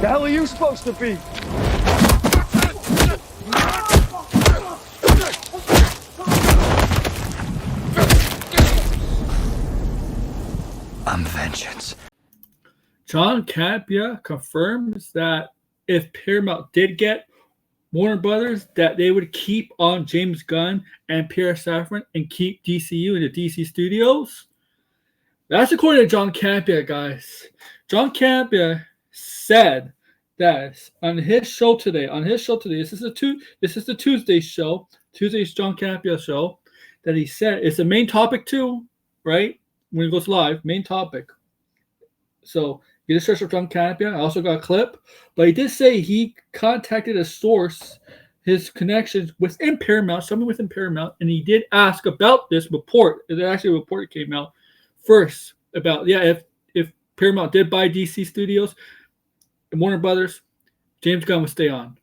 The hell are you supposed to be? I'm vengeance. John Campea confirms that if Paramount did get Warner Brothers, that they would keep on James Gunn and Pierre Safran and keep DCU in the DC studios. That's according to John Campea, guys. John Campea said that on his show today. This is the Tuesday show. Tuesday's John Campea show. That he said it's the main topic too, right? When it goes live, main topic. So you just search for John Campea. I also got a clip, but he did say he contacted a source, his connections within Paramount, someone within Paramount, and he did ask about this report. There's actually a report came out first about if Paramount did buy DC Studios and Warner Brothers, James Gunn would stay on.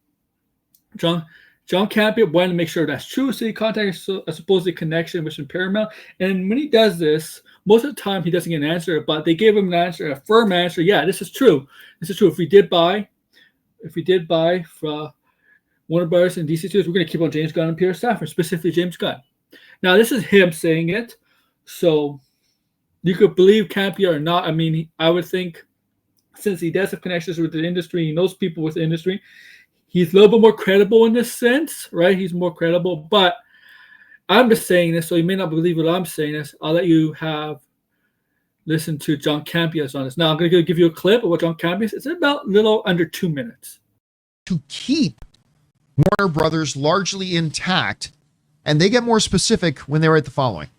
John Campea wanted to make sure that's true, so he contacted a supposed connection within Paramount. And when he does this, most of the time he doesn't get an answer, but they gave him an answer, a firm answer. Yeah, this is true. This is true. If we did buy from Warner Brothers and DC Studios, we're going to keep on James Gunn and Peter Safran, specifically James Gunn. Now, this is him saying it, so you could believe Campea or not. I mean, I would think since he does have connections with the industry, he knows people with the industry, he's a little bit more credible in this sense, right? He's more credible, but I'm just saying this, so you may not believe what I'm saying. This, I'll let you listen to John Campea's on this. Now, I'm going to give you a clip of what John Campea says. It's about a little under 2 minutes. To keep Warner Brothers largely intact, and they get more specific when they write the following.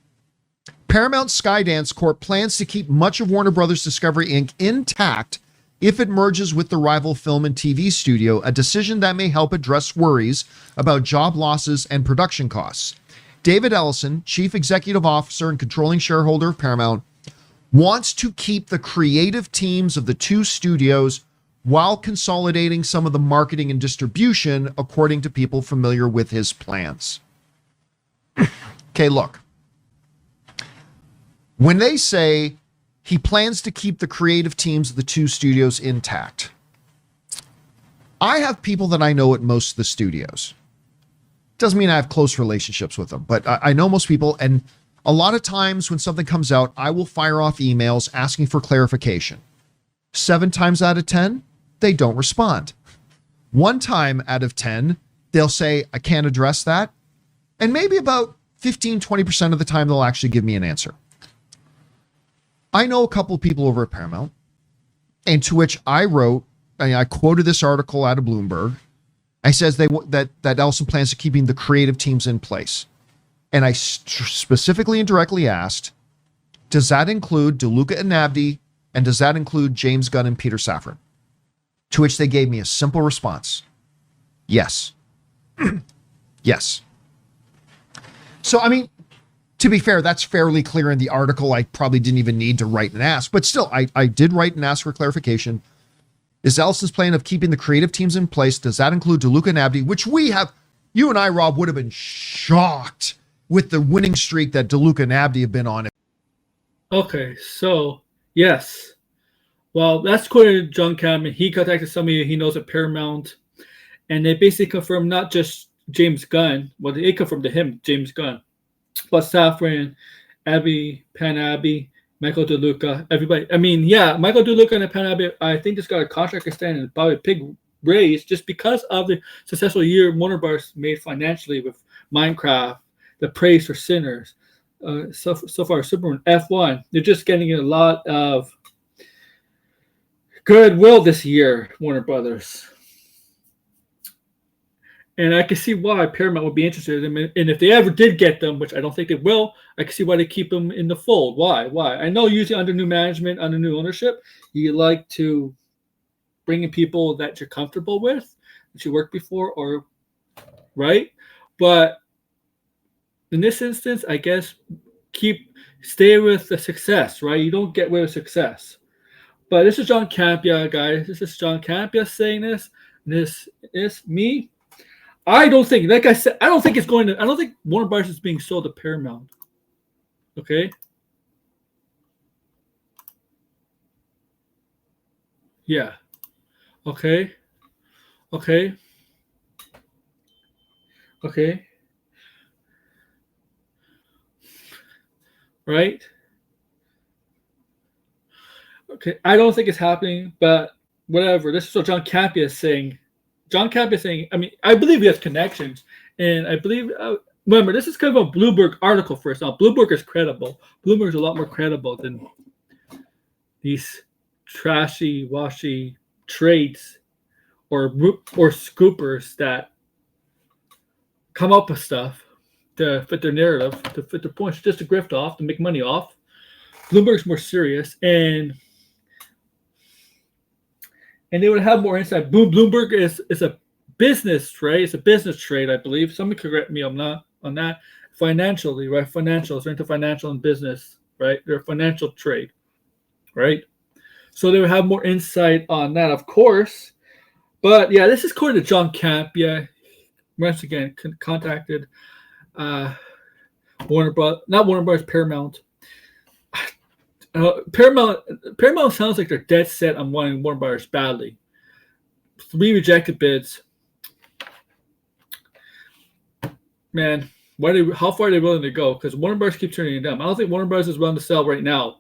Paramount Skydance Corp plans to keep much of Warner Brothers Discovery Inc. intact if it merges with the rival film and TV studio, a decision that may help address worries about job losses and production costs. David Ellison, Chief Executive Officer and controlling shareholder of Paramount, wants to keep the creative teams of the two studios while consolidating some of the marketing and distribution, according to people familiar with his plans. Okay, look. When they say he plans to keep the creative teams of the two studios intact, I have people that I know at most of the studios. Doesn't mean I have close relationships with them, but I know most people, and a lot of times when something comes out, I will fire off emails asking for clarification. 7 times out of 10, they don't respond. 1 time out of 10, they'll say, I can't address that. And maybe about 15-20% of the time, they'll actually give me an answer. I know a couple of people over at Paramount, and to which I wrote, I quoted this article out of Bloomberg. I says that Ellison plans to keeping the creative teams in place. And I specifically and directly asked, does that include DeLuca and Abdi, and does that include James Gunn and Peter Safran? To which they gave me a simple response. Yes. Yes. So, I mean, to be fair, that's fairly clear in the article. I probably didn't even need to write and ask, but still, I did write and ask for clarification. Is Ellison's plan of keeping the creative teams in place, does that include DeLuca and Abdi, which you and I, Rob, would have been shocked with the winning streak that DeLuca and Abdi have been on. Okay, so, yes. Well, that's according to John Campea. He contacted somebody he knows at Paramount, and they basically confirmed not just James Gunn, well, they confirmed to him, James Gunn, but Safran, Abby, Pan Abby, Michael DeLuca, everybody. I mean, yeah, Michael DeLuca and Pan Abby, I think just got a contract extension and probably a big raise just because of the successful year Warner Bros. Made financially with Minecraft, The Praise for Sinners, so far Superman, F1. They're just getting a lot of goodwill this year, Warner Brothers. And I can see why Paramount would be interested in them. And if they ever did get them, which I don't think they will, I can see why they keep them in the fold. Why? I know usually under new management, under new ownership, you like to bring in people that you're comfortable with, that you worked before, or right? But in this instance, I guess stay with the success, right? You don't get rid of success. But this is John Campea, guys. This is John Campea saying this. This is me. I don't think, like I said, I don't think Warner Bros. Is being sold to Paramount. Okay? Yeah. Okay. Okay. Okay. Right. Okay. I don't think it's happening, but whatever. This is what John Campea is saying. John Campea is saying, I mean, I believe he has connections. And I believe, remember, this is kind of a Bloomberg article first. Now, Bloomberg is credible. Bloomberg is a lot more credible than these trashy, washy trades or scoopers that come up with stuff to fit their narrative, to fit their points, just to grift off, to make money off. Bloomberg's more serious, and they would have more insight. Bloomberg is a business trade. It's a business trade, I believe. Somebody correct me on that. Financially, right? Financials. They're into financial and business, right? They're a financial trade, right? So they would have more insight on that, of course. But yeah, this is according to John Campea. Once again, contacted Warner Brothers, Paramount. Paramount sounds like they're dead set on wanting Warner Brothers badly. 3 rejected bids. Man, how far are they willing to go? Because Warner Brothers keeps turning it down. I don't think Warner Brothers is willing to sell right now.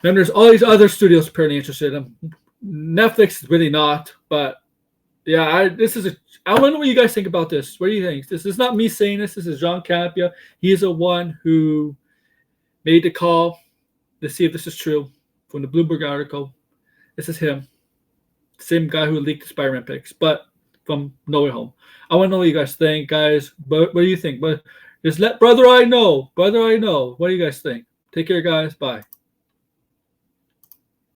Then there's all these other studios apparently interested in them. Netflix is really not, but yeah, I want to know what you guys think about this. What do you think? This is not me saying this. This is John Campea. He is the one who made the call to see if this is true from the Bloomberg article. This is him. Same guy who leaked the Spider-Man pics, but from No Way Home. I want to know what you guys think, guys. What do you think? But just let brother I know. What do you guys think? Take care, guys. Bye.